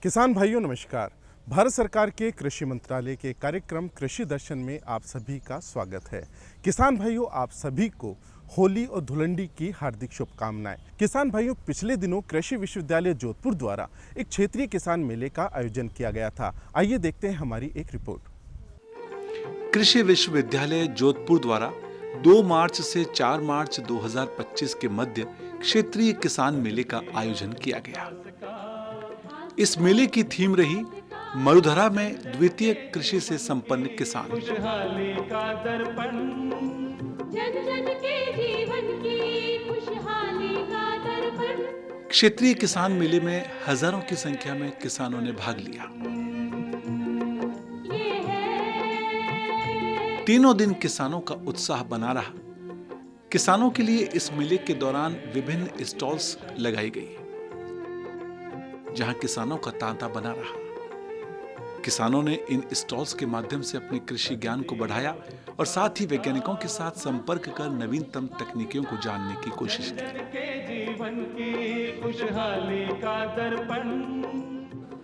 किसान भाइयों नमस्कार। भारत सरकार के कृषि मंत्रालय के कार्यक्रम कृषि दर्शन में आप सभी का स्वागत है। किसान भाइयों, आप सभी को होली और धुलंडी की हार्दिक शुभकामनाएं। किसान भाइयों, पिछले दिनों कृषि विश्वविद्यालय जोधपुर द्वारा एक क्षेत्रीय किसान मेले का आयोजन किया गया था। आइए देखते हैं हमारी एक रिपोर्ट। कृषि विश्वविद्यालय जोधपुर द्वारा 2 मार्च से 4 मार्च 2025 के मध्य क्षेत्रीय किसान मेले का आयोजन किया गया। इस मेले की थीम रही मरुधरा में द्वितीय कृषि से संपन्न किसान। खुशहाली का दर्पण, जन जन के जीवन की खुशहाली का दर्पण। क्षेत्रीय किसान मेले में हजारों की संख्या में किसानों ने भाग लिया। तीनों दिन किसानों का उत्साह बना रहा। किसानों के लिए इस मेले के दौरान विभिन्न स्टॉल्स लगाई गई, जहां किसानों का तांता बना रहा। किसानों ने इन स्टॉल्स के माध्यम से अपने कृषि ज्ञान को बढ़ाया और साथ ही वैज्ञानिकों के साथ संपर्क कर नवीनतम तकनीकियों को जानने की कोशिश की। जीवन की खुशहाली का दर्पण।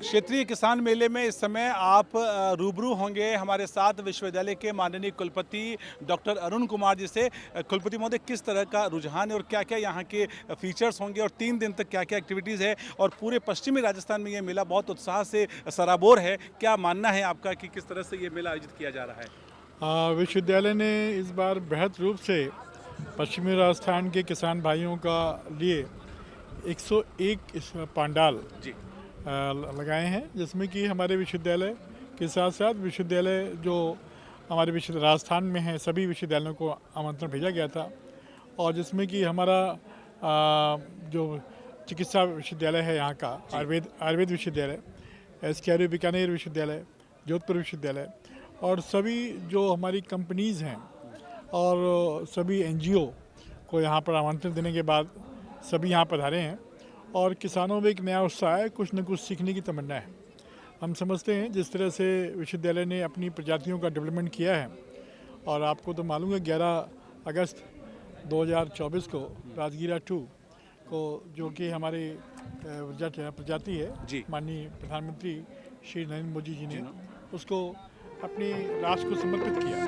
क्षेत्रीय किसान मेले में इस समय आप रूबरू होंगे हमारे साथ विश्वविद्यालय के माननीय कुलपति डॉक्टर अरुण कुमार जी से। कुलपति महोदय, किस तरह का रुझान है और क्या क्या यहाँ के फीचर्स होंगे और 3 दिन तक क्या क्या एक्टिविटीज़ है, और पूरे पश्चिमी राजस्थान में ये मेला बहुत उत्साह से सराबोर है। क्या मानना है आपका कि किस तरह से ये मेला आयोजित किया जा रहा है? विश्वविद्यालय ने इस बार बेहद रूप से पश्चिमी राजस्थान के किसान भाइयों का लिए 101 पंडाल लगाए हैं, जिसमें कि हमारे विश्वविद्यालय के साथ साथ विश्वविद्यालय जो हमारे राजस्थान में है सभी विश्वविद्यालयों को आमंत्रण भेजा गया था, और जिसमें कि हमारा जो चिकित्सा विश्वविद्यालय है यहाँ का आयुर्वेद विश्वविद्यालय, SKRU बीकानेर विश्वविद्यालय, जोधपुर विश्वविद्यालय और सभी जो हमारी कंपनीज़ हैं और सभी NGO को यहाँ पर आमंत्रण देने के बाद सभी यहाँ पधारे हैं। और किसानों में एक नया उत्साह है, कुछ न कुछ सीखने की तमन्ना है। हम समझते हैं जिस तरह से विश्वविद्यालय ने अपनी प्रजातियों का डेवलपमेंट किया है, और आपको तो मालूम है 11 अगस्त 2024 को राजगीरा 2 को, जो कि हमारी प्रजाति है, माननीय प्रधानमंत्री श्री नरेंद्र मोदी जी ने उसको अपनी राष्ट्र को समर्पित किया।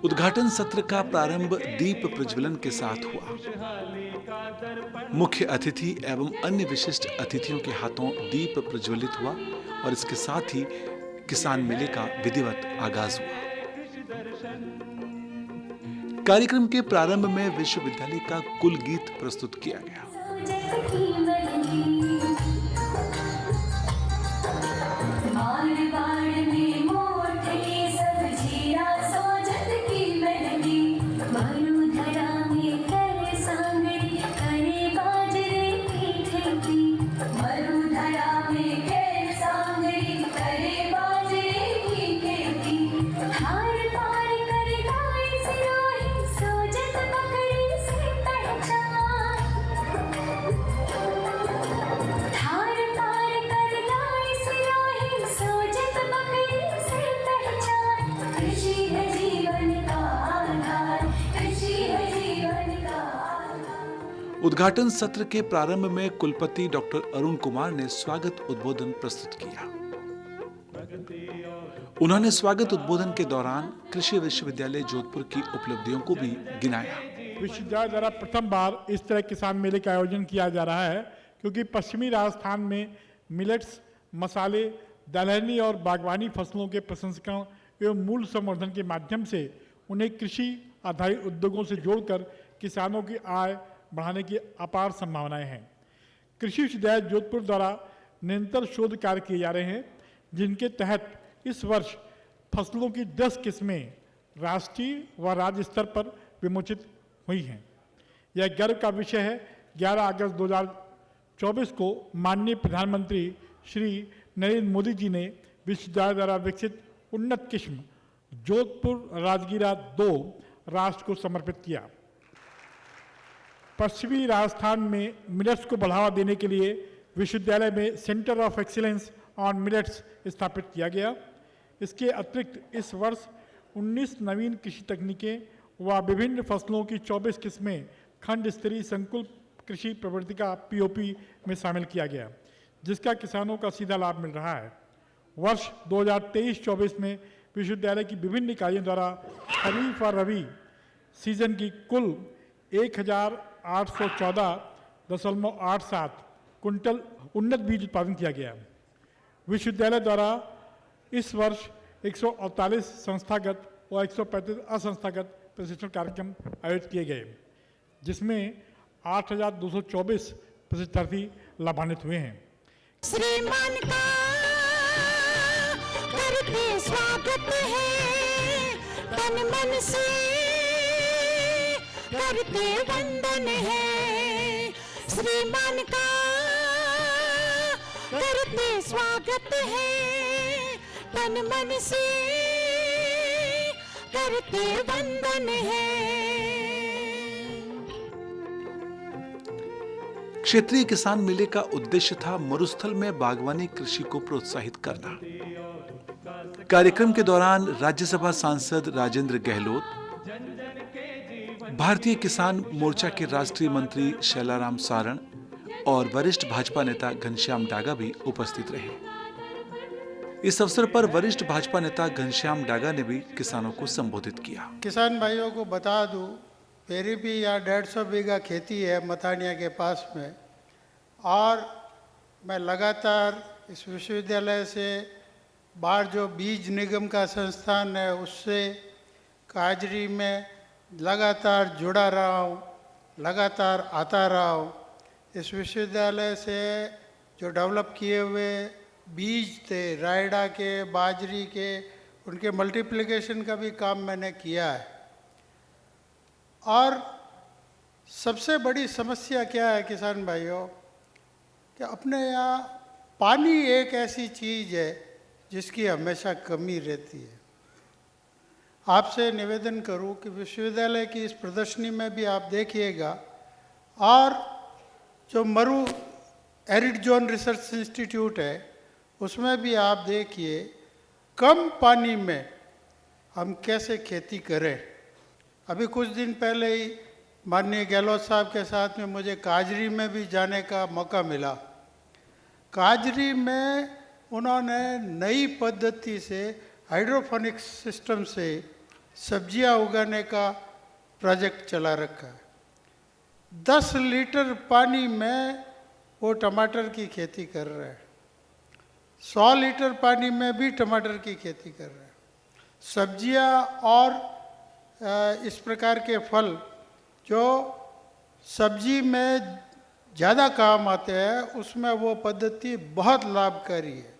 उद्घाटन सत्र का प्रारंभ दीप प्रज्वलन के साथ हुआ। मुख्य अतिथि एवं अन्य विशिष्ट अतिथियों के हाथों दीप प्रज्वलित हुआ और इसके साथ ही किसान मेले का विधिवत आगाज हुआ। कार्यक्रम के प्रारंभ में विश्वविद्यालय का कुल गीत प्रस्तुत किया गया। उद्घाटन सत्र के प्रारंभ में कुलपति डॉक्टर अरुण कुमार ने स्वागत उद्बोधन प्रस्तुत किया। उन्होंने स्वागत उद्बोधन के दौरान कृषि विश्वविद्यालय जोधपुर की उपलब्धियों को भी गिनाया। विश्वविद्यालय द्वारा प्रथम बार इस तरह किसान मेले का आयोजन किया जा रहा है, क्योंकि पश्चिमी राजस्थान में मिलेट्स, मसाले, दलहनी और बागवानी फसलों के प्रसंस्करण एवं मूल्य संवर्धन के माध्यम से उन्हें कृषि आधारित उद्योगों से जोड़कर किसानों की आय बढ़ाने की अपार संभावनाएं हैं। कृषि विश्वविद्यालय जोधपुर द्वारा निरंतर शोध कार्य किए जा रहे हैं, जिनके तहत इस वर्ष फसलों की 10 किस्में राष्ट्रीय व राज्य स्तर पर विमोचित हुई हैं। यह गर्व का विषय है। 11 अगस्त 2024 को माननीय प्रधानमंत्री श्री नरेंद्र मोदी जी ने विश्वविद्यालय द्वारा विकसित उन्नत किस्म जोधपुर राजगीरा 2 राष्ट्र को समर्पित किया। पश्चिमी राजस्थान में मिलेट्स को बढ़ावा देने के लिए विश्वविद्यालय में centre of excellence on millets स्थापित किया गया। इसके अतिरिक्त इस वर्ष 19 नवीन कृषि तकनीकें व विभिन्न फसलों की 24 किस्में खंड स्तरीय संकुल कृषि प्रवर्तिका POP में शामिल किया गया, जिसका किसानों का सीधा लाभ मिल रहा है। वर्ष 2023-24 में विश्वविद्यालय की विभिन्न इकाइयों द्वारा खरीफ और रबी सीजन की कुल 1814.87 कुंटल उन्नत बीज उत्पादन किया गया। विश्वविद्यालय द्वारा इस वर्ष 148 संस्थागत और 135 असंस्थागत प्रशिक्षण कार्यक्रम आयोजित किए गए, जिसमें 8,224 प्रशिक्षणार्थी लाभान्वित हुए हैं। श्रीमान का करते स्वागत है, तन मन से करते वंदन है। श्रीमान का करते स्वागत है, तन मन से करते वंदन है। क्षेत्रीय किसान मेले का उद्देश्य था मरुस्थल में बागवानी कृषि को प्रोत्साहित करना। कार्यक्रम के दौरान राज्यसभा सांसद राजेंद्र गहलोत, भारतीय किसान मोर्चा के राष्ट्रीय मंत्री शैलाराम सारण और वरिष्ठ भाजपा नेता घनश्याम डागा भी उपस्थित रहे। इस अवसर पर वरिष्ठ भाजपा नेता घनश्याम डागा ने भी किसानों को संबोधित किया। किसान भाइयों को बता दूं, मेरी भी यहाँ 150 बीघा खेती है मथानिया के पास में, और मैं लगातार इस विश्वविद्यालय से बाहर जो बीज निगम का संस्थान है उससे काजरी में लगातार जुड़ा रहा हूँ, लगातार आता रहा हूँ। इस विश्वविद्यालय से जो डेवलप किए हुए बीज थे रायडा के, बाजरी के, उनके मल्टीप्लिकेशन का भी काम मैंने किया है। और सबसे बड़ी समस्या क्या है किसान भाइयों, कि अपने यहाँ पानी एक ऐसी चीज़ है जिसकी हमेशा कमी रहती है। आपसे निवेदन करूं कि विश्वविद्यालय की इस प्रदर्शनी में भी आप देखिएगा, और जो मरु एरिड जोन रिसर्च इंस्टीट्यूट है उसमें भी आप देखिए कम पानी में हम कैसे खेती करें। अभी कुछ दिन पहले ही माननीय गहलोत साहब के साथ में मुझे काजरी में भी जाने का मौका मिला। काजरी में उन्होंने नई पद्धति से हाइड्रोपोनिक्स सिस्टम से सब्जियां उगाने का प्रोजेक्ट चला रखा है। 10 लीटर पानी में वो टमाटर की खेती कर रहे हैं, 100 लीटर पानी में भी टमाटर की खेती कर रहे हैं। सब्जियां और इस प्रकार के फल जो सब्जी में ज़्यादा काम आते हैं उसमें वो पद्धति बहुत लाभकारी है।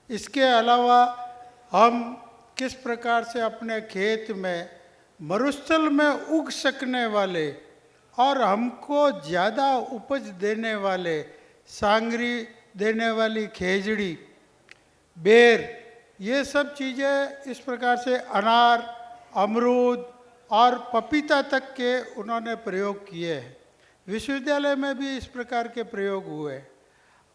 इसके अलावा हम किस प्रकार से अपने खेत में मरुस्थल में उग सकने वाले और हमको ज़्यादा उपज देने वाले, सांगरी देने वाली खेजड़ी, बेर, ये सब चीज़ें इस प्रकार से अनार, अमरूद और पपीता तक के उन्होंने प्रयोग किए हैं। विश्वविद्यालय में भी इस प्रकार के प्रयोग हुए।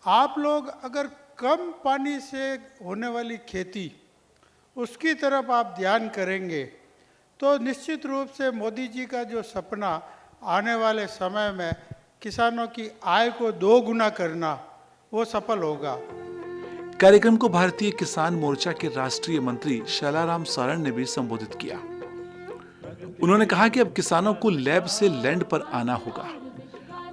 आप लोग अगर कम पानी से होने वाली खेती उसकी तरफ आप ध्यान करेंगे तो निश्चित रूप से मोदी जी का जो सपना आने वाले समय में किसानों की आय को 2 गुना करना, वो सफल होगा। कार्यक्रम को भारतीय किसान मोर्चा के राष्ट्रीय मंत्री शैलाराम सारण ने भी संबोधित किया। उन्होंने कहा कि अब किसानों को लैब से लैंड पर आना होगा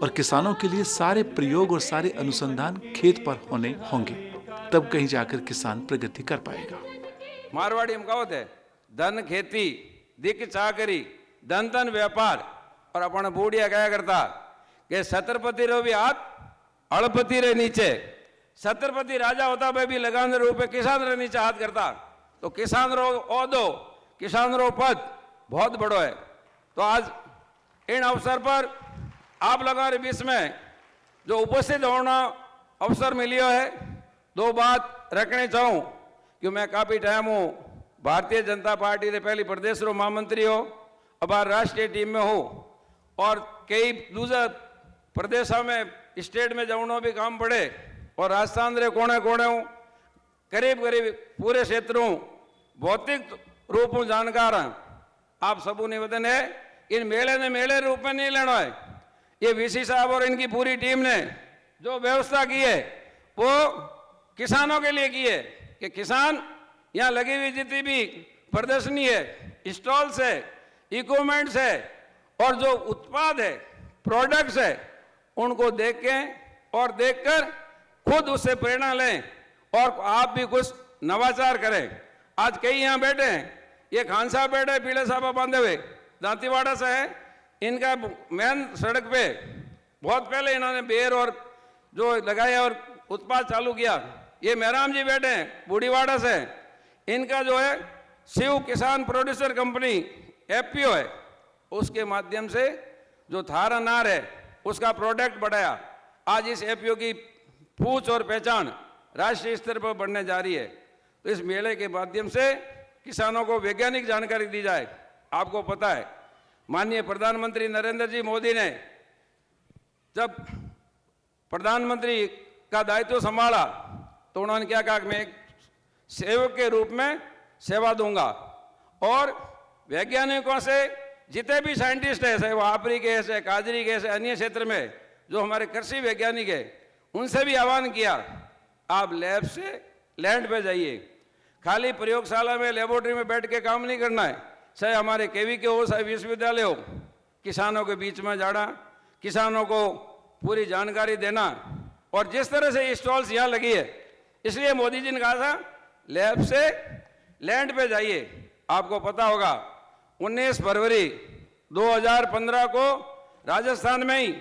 और किसानों के लिए सारे प्रयोग और सारे अनुसंधान खेत पर होने होंगे, तब कहीं जाकर किसान प्रगति कर पाएगा। मारवाड़ी में कहो थे धन खेती दिक चाकरी धन धन व्यापार, और अपन बूढ़िया क्या करता कि छत्रपति रो भी हाथ अड़पति रे नीचे, छत्रपति राजा होता वे भी लगान रूपे किसान रे नीचे हाथ करता। तो किसान रो ओहदो, किसान रो पद बहुत बड़ो है। तो आज इन अवसर पर आप लोगों के बीच में जो उपस्थित होना अवसर मिलियो है, 2 बात रखनी चाहूँ कि मैं काफ़ी टाइम हूँ भारतीय जनता पार्टी के पहली प्रदेश रो महामंत्री हो, अब राष्ट्रीय टीम में हो, और कई दूसरे प्रदेशों में स्टेट में जाऊँ भी काम पड़े, और राजस्थान रे कोने कोने हूँ, करीब करीब पूरे क्षेत्र हूँ। भौतिक रूप हूं जानकार हैं। आप सबू निवेदन है इन मेले ने मेले रूप में नहीं लेना है। ये वीसी साहब और इनकी पूरी टीम ने जो व्यवस्था की है वो किसानों के लिए की है कि किसान यहाँ लगी हुई जितनी भी प्रदर्शनी है, स्टॉल्स है, इक्विपमेंट्स है और जो उत्पाद है, प्रोडक्ट्स है, उनको देख के और देखकर खुद उससे प्रेरणा लें और आप भी कुछ नवाचार करें। आज कई यहाँ बैठे हैं, ये खान साहब बैठे हैं पीले साहब बांधे हुए, दांतीवाड़ा से है। इनका मेन सड़क पे बहुत पहले इन्होंने बेर और जो लगाया और उत्पाद चालू किया। ये मेहराम जी बैठे हैं बूढ़ीवाड़ा से, इनका जो है शिव किसान प्रोड्यूसर कंपनी एफपीओ है, उसके माध्यम से जो थार अनार है उसका प्रोडक्ट बढ़ाया। आज इस एफपीओ की पूछ और पहचान राष्ट्रीय स्तर पर बढ़ने जा रही है। तो इस मेले के माध्यम से किसानों को वैज्ञानिक जानकारी दी जाए। आपको पता है माननीय प्रधानमंत्री नरेंद्र जी मोदी ने जब प्रधानमंत्री का दायित्व संभाला तो उन्होंने क्या कहा कि मैं एक सेवक के रूप में सेवा दूंगा और वैज्ञानिकों से जितने भी साइंटिस्ट है, चाहे वो आपरी के है, काजरी के है, अन्य क्षेत्र में जो हमारे कृषि वैज्ञानिक है, उनसे भी आह्वान किया आप लैब से लैंड पे जाइए। खाली प्रयोगशाला में लेबोरेटरी में बैठ के काम नहीं करना है। चाहे हमारे केवी के हो, चाहे विश्वविद्यालय हो, किसानों के बीच में जाना, किसानों को पूरी जानकारी देना। और जिस तरह से स्टॉल्स यहाँ लगी है, इसलिए मोदी जी ने कहा था लैब से लैंड पे जाइए। आपको पता होगा 19 फरवरी 2015 को राजस्थान में ही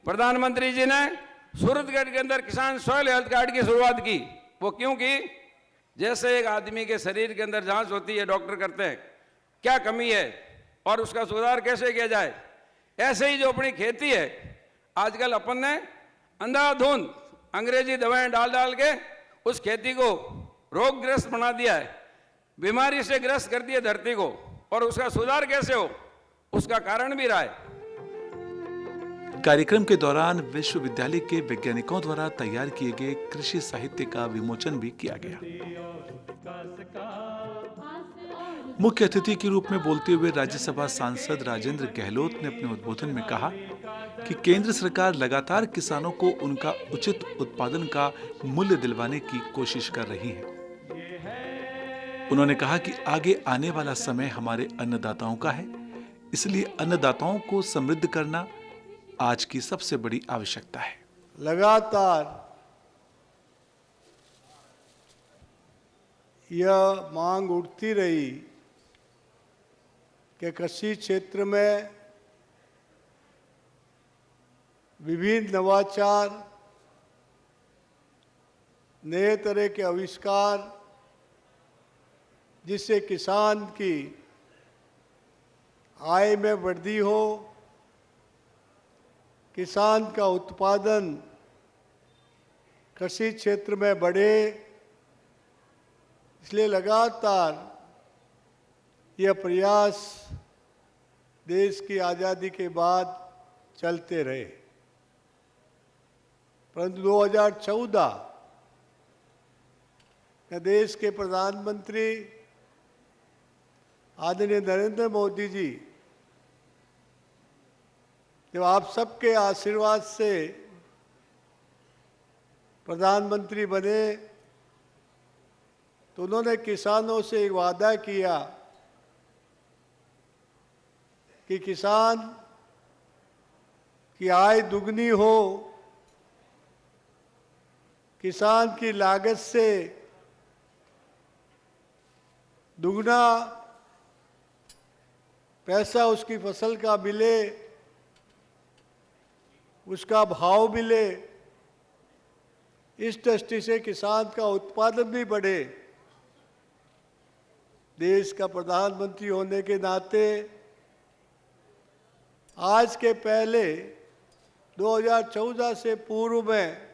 प्रधानमंत्री जी ने सूरतगढ़ के अंदर किसान सॉइल हेल्थ कार्ड की शुरुआत की। वो क्यों की? जैसे एक आदमी के शरीर के अंदर जांच होती है, डॉक्टर करते हैं क्या कमी है और उसका सुधार कैसे किया जाए, ऐसे ही जो अपनी खेती है आजकल अपन ने अंधाधुंध अंग्रेजी दवाएं डाल डाल के उस खेती को रोगग्रस्त बना दिया है, बीमारी से ग्रस्त कर दिया धरती को। और उसका सुधार कैसे हो, उसका कारण भी रहा है। कार्यक्रम के दौरान विश्वविद्यालय के वैज्ञानिकों द्वारा तैयार किए गए कृषि साहित्य का विमोचन भी किया गया। मुख्य अतिथि के रूप में बोलते हुए राज्यसभा सांसद राजेंद्र गहलोत ने अपने उद्बोधन में कहा कि केंद्र सरकार लगातार किसानों को उनका उचित उत्पादन का मूल्य दिलवाने की कोशिश कर रही है। उन्होंने कहा कि आगे आने वाला समय हमारे अन्नदाताओं का है, इसलिए अन्नदाताओं को समृद्ध करना आज की सबसे बड़ी आवश्यकता है। लगातार यह मांग उठती रही कि कृषि क्षेत्र में विभिन्न नवाचार, नए तरह के आविष्कार, जिससे किसान की आय में वृद्धि हो, किसान का उत्पादन कृषि क्षेत्र में बढ़े। इसलिए लगातार यह प्रयास देश की आज़ादी के बाद चलते रहे। परंतु 2014 में देश के प्रधानमंत्री आदरणीय नरेंद्र मोदी जी जब आप सबके आशीर्वाद से प्रधानमंत्री बने तो उन्होंने किसानों से एक वादा किया कि किसान की आय दुगनी हो, किसान की लागत से दुगना पैसा उसकी फसल का मिले, उसका भाव मिले। इस दृष्टि से किसान का उत्पादन भी बढ़े। देश का प्रधानमंत्री होने के नाते आज के पहले 2014 से पूर्व में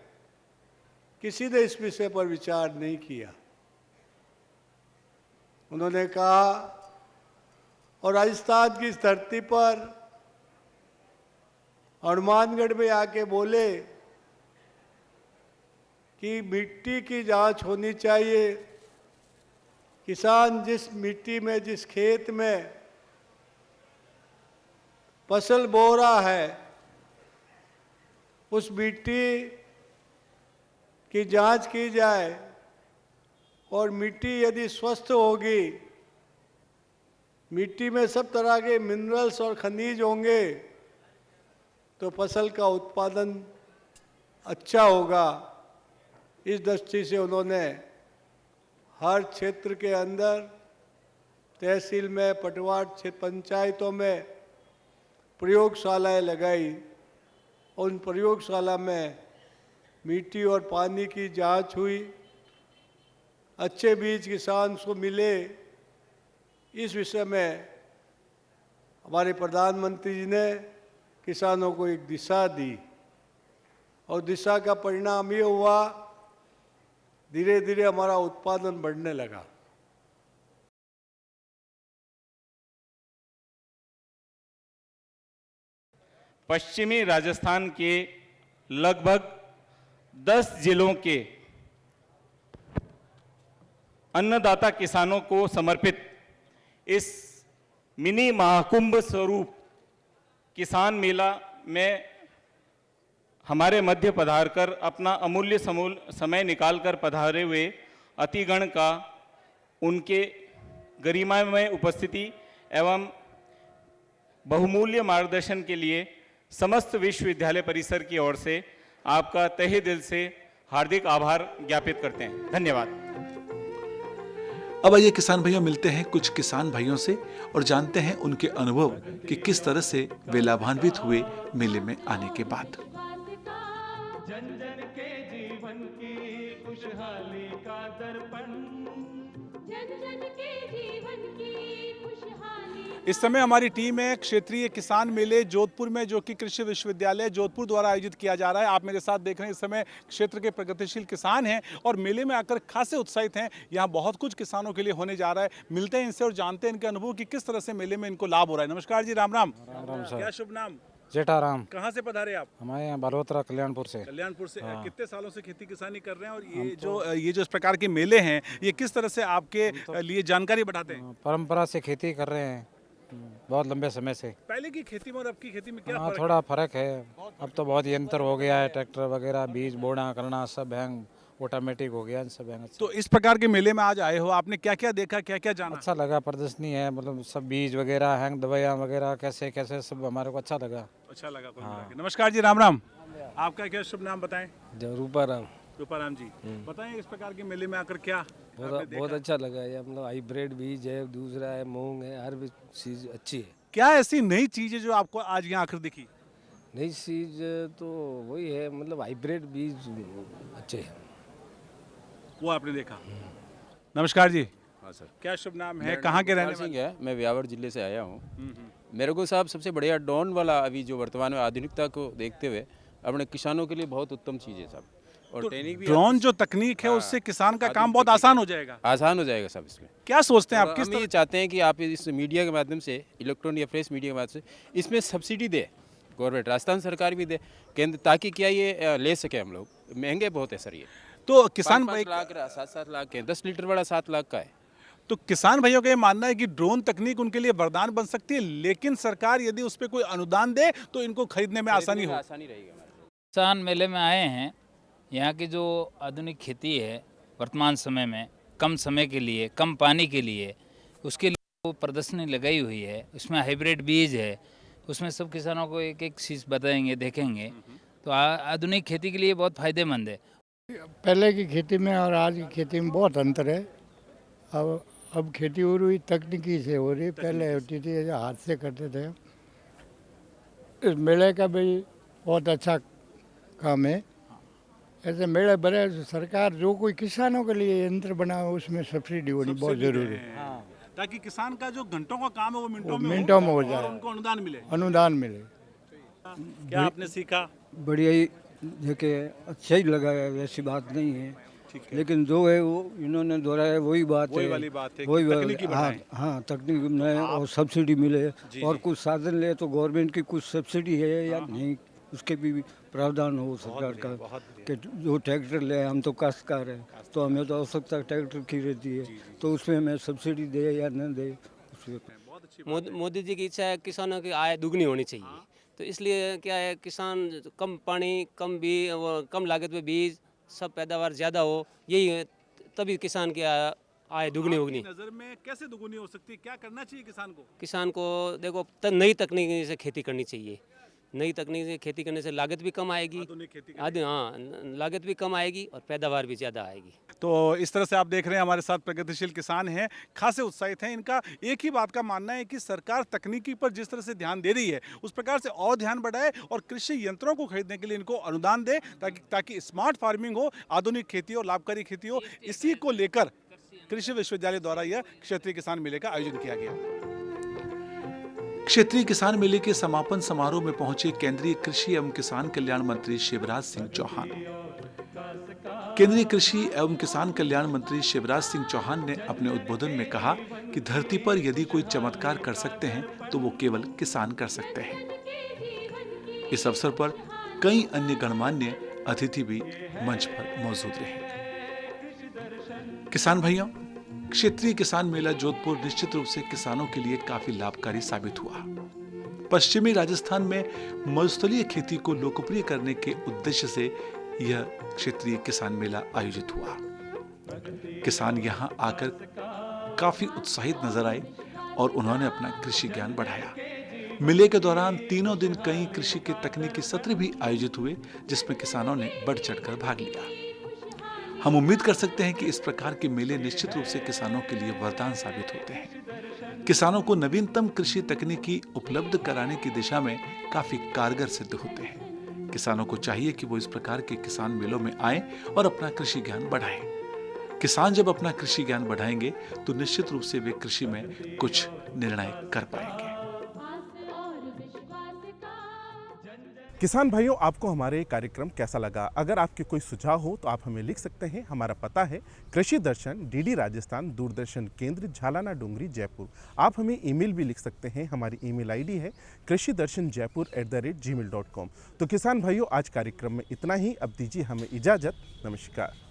किसी ने इस विषय पर विचार नहीं किया। उन्होंने कहा और राजस्थान की इस धरती पर हनुमानगढ़ में आके बोले कि मिट्टी की जांच होनी चाहिए, किसान जिस मिट्टी में, जिस खेत में फसल बो रहा है, उस मिट्टी की जांच की जाए और मिट्टी यदि स्वस्थ होगी, मिट्टी में सब तरह के मिनरल्स और खनिज होंगे, तो फसल का उत्पादन अच्छा होगा। इस दृष्टि से उन्होंने हर क्षेत्र के अंदर, तहसील में, पटवार पंचायतों में प्रयोगशालाएं लगाई और उन प्रयोगशाला में मिट्टी और पानी की जांच हुई, अच्छे बीज किसान को मिले। इस विषय में हमारे प्रधानमंत्री जी ने किसानों को एक दिशा दी और दिशा का परिणाम ये हुआ, धीरे धीरे हमारा उत्पादन बढ़ने लगा। पश्चिमी राजस्थान के लगभग 10 जिलों के अन्नदाता किसानों को समर्पित इस मिनी महाकुंभ स्वरूप किसान मेला में हमारे मध्य पधार कर अपना अमूल्य समय निकालकर पधारे हुए अतिगण का उनके गरिमामय उपस्थिति एवं बहुमूल्य मार्गदर्शन के लिए समस्त विश्वविद्यालय परिसर की ओर से आपका तहे दिल से हार्दिक आभार ज्ञापित करते हैं। धन्यवाद। अब आइए किसान भाइयों मिलते हैं कुछ किसान भाइयों से और जानते हैं उनके अनुभव कि किस तरह से वे लाभान्वित हुए मेले में आने के बाद। जन जन के जीवन की खुशहाली का दर्पण, जन जन के जीवन की खुशहाली। इस समय हमारी टीम है क्षेत्रीय किसान मेले जोधपुर में, जो कि कृषि विश्वविद्यालय जोधपुर द्वारा आयोजित किया जा रहा है। आप मेरे साथ देख रहे हैं इस समय क्षेत्र के प्रगतिशील किसान हैं और मेले में आकर खासे उत्साहित हैं। यहाँ बहुत कुछ किसानों के लिए होने जा रहा है। मिलते हैं इनसे और जानते हैं इनके अनुभव कि किस तरह से मेले में इनको लाभ हो रहा है। नमस्कार जी, राम राम। राम सर। क्या शुभ नाम? जेठाराम। कहाँ से पधारे आप? हमारे यहाँ बलोत्रा कल्याणपुर से। कल्याणपुर से। हाँ। कितने सालों से खेती किसानी कर रहे हैं और ये जो इस प्रकार के मेले हैं, ये किस तरह से आपके लिए जानकारी बढ़ाते हैं? परंपरा से खेती कर रहे हैं बहुत लंबे समय से। पहले की खेती में और अब की खेती में क्या हाँ, फर्क थोड़ा फर्क है। अब तो बहुत यंत्र हो गया है, ट्रैक्टर वगैरह, बीज बोना करना सब हैंग ऑटोमेटिक हो गया, सब हैंग। तो इस प्रकार के मेले में आज आए हो, आपने क्या क्या देखा, क्या क्या जाना? अच्छा लगा, प्रदर्शनी है, मतलब सब बीज वगैरह हैंग, दवाइयाँ वगैरह कैसे कैसे सब हमारे को अच्छा लगा। अच्छा लगा। हाँ। नमस्कार जी, राम राम। आपका क्या शुभ नाम बताएं? रूपाराम। रूपाराम जी, बताएं इस प्रकार के मेले में आकर क्या बहुत अच्छा लगा। ये मतलब हाइब्रिड बीज है, दूसरा है मूंग है, हर चीज अच्छी है। क्या ऐसी नई चीज है जो आपको आज यहाँ आकर दिखी? नई चीज तो वही है, मतलब हाइब्रिड बीज अच्छे हैं, वो आपने देखा। नमस्कार जी। हाँ सर। क्या शुभ नाम है, कहाँ के रहने वाले? है, मैं व्यावर जिले से आया हूँ। मेरे को साहब सबसे बढ़िया ड्रोन वाला अभी जो वर्तमान में आधुनिकता को देखते हुए अपने किसानों के लिए बहुत उत्तम चीज़ है साहब। और तो ट्रेनिंग भी ड्रोन जो तकनीक है उससे किसान का काम बहुत आसान हो जाएगा। आसान हो जाएगा सब। इसमें क्या सोचते हैं आप? किस तरह चाहते हैं कि आप इस मीडिया के माध्यम से, इलेक्ट्रॉनिक या प्रेस मीडिया के माध्यम से इसमें सब्सिडी दे गवर्नमेंट, राजस्थान सरकार भी दे केंद्र, ताकि क्या ये ले सके हम लोग। महंगे बहुत है सर ये। तो किसान 5 लाख 7-7 लाख के, 10 लीटर वाला 7 लाख का है। तो किसान भाइयों का ये मानना है कि ड्रोन तकनीक उनके लिए वरदान बन सकती है, लेकिन सरकार यदि उस पर कोई अनुदान दे तो इनको खरीदने में आसानी रहेगी। किसान मेले में आए हैं। यहाँ की जो आधुनिक खेती है वर्तमान समय में, कम समय के लिए, कम पानी के लिए, उसके लिए वो प्रदर्शनी लगाई हुई है। उसमें हाइब्रिड बीज है, उसमें सब किसानों को एक एक चीज़ बताएंगे, देखेंगे। तो आधुनिक खेती के लिए बहुत फायदेमंद है। पहले की खेती में और आज की खेती में बहुत अंतर है। अब खेती हो रही तकनीकी से हो रही, पहले होती थी जो हाथ से करते थे। इस मेले का भी बहुत अच्छा काम है। ऐसे मेले बड़े, सरकार जो कोई किसानों के लिए यंत्र बनाए उसमें सब्सिडी होनी बहुत जरूरी है, ताकि किसान का जो घंटों का काम है वो मिनटों में हो जाए, उनको अनुदान मिले। क्या आपने सीखा? बढ़िया ही देखे, अच्छा ही लगा है, ऐसी बात नहीं है। लेकिन जो है वो इन्होंने दोहराया वही बात है, वही वाली बात है, वही तकनीकी बढ़ाएं। हाँ तकनीक में और सब्सिडी मिले और कुछ साधन ले तो गवर्नमेंट की कुछ सब्सिडी है या नहीं, उसके भी प्रावधान हो सरकार का कि जो ट्रैक्टर ले, हम तो काश्तकार हैं तो हमें तो आवश्यकता ट्रैक्टर की रहती है, तो उसमें हमें सब्सिडी दे या न दे। मोदी जी की इच्छा है किसानों की आय दुगनी होनी चाहिए, तो इसलिए क्या है किसान कम पानी कम लागत में बीज सब पैदावार ज़्यादा हो, यही है, तभी किसान की आय दुगनी होगी। नज़र में कैसे दुगनी हो सकती है, क्या करना चाहिए किसान को? किसान को देखो नई तकनीक से खेती करनी चाहिए। नई तकनीक से खेती करने से लागत भी कम आएगी, लागत भी कम आएगी और पैदावार भी ज़्यादा आएगी। तो इस तरह से आप देख रहे हैं हमारे साथ प्रगतिशील किसान हैं, खासे उत्साहित हैं। इनका एक ही बात का मानना है कि सरकार तकनीकी पर जिस तरह से ध्यान दे रही है उस प्रकार से और ध्यान बढ़ाए और कृषि यंत्रों को खरीदने के लिए इनको अनुदान दे, ताकि स्मार्ट फार्मिंग हो, आधुनिक खेती हो, लाभकारी खेती हो। इसी को लेकर कृषि विश्वविद्यालय द्वारा यह क्षेत्रीय किसान मेले का आयोजन किया गया। क्षेत्रीय किसान मेले के समापन समारोह में पहुंचे केंद्रीय कृषि एवं किसान कल्याण मंत्री शिवराज सिंह चौहान। केंद्रीय कृषि एवं किसान कल्याण मंत्री शिवराज सिंह चौहान ने अपने उद्बोधन में कहा कि धरती पर यदि कोई चमत्कार कर सकते हैं तो वो केवल किसान कर सकते हैं। इस अवसर पर कई अन्य गणमान्य अतिथि भी मंच पर मौजूद रहे। किसान भाइयों, क्षेत्रीय किसान मेला जोधपुर निश्चित रूप से किसानों के लिए काफी लाभकारी साबित हुआ। पश्चिमी राजस्थान में मरुस्थलीय खेती को लोकप्रिय करने के उद्देश्य से यह क्षेत्रीय किसान मेला आयोजित हुआ। किसान यहां आकर काफी उत्साहित नजर आए और उन्होंने अपना कृषि ज्ञान बढ़ाया। मेले के दौरान तीनों दिन कई कृषि के तकनीकी सत्र भी आयोजित हुए, जिसमें किसानों ने बढ़ चढ़कर भाग लिया। हम उम्मीद कर सकते हैं कि इस प्रकार के मेले निश्चित रूप से किसानों के लिए वरदान साबित होते हैं। किसानों को नवीनतम कृषि तकनीकी उपलब्ध कराने की दिशा में काफी कारगर सिद्ध होते हैं। किसानों को चाहिए कि वो इस प्रकार के किसान मेलों में आएं और अपना कृषि ज्ञान बढ़ाएं। किसान जब अपना कृषि ज्ञान बढ़ाएंगे तो निश्चित रूप से वे कृषि में कुछ निर्णय कर पाएंगे। किसान भाइयों, आपको हमारे कार्यक्रम कैसा लगा? अगर आपके कोई सुझाव हो तो आप हमें लिख सकते हैं। हमारा पता है कृषि दर्शन, डीडी राजस्थान, दूरदर्शन केंद्र, झालाना डूंगरी, जयपुर। आप हमें ईमेल भी लिख सकते हैं। हमारी ईमेल आईडी है krishidarshanjaipur@gmail.com। तो किसान भाइयों, आज कार्यक्रम में इतना ही। अब दीजिए हमें इजाज़त। नमस्कार।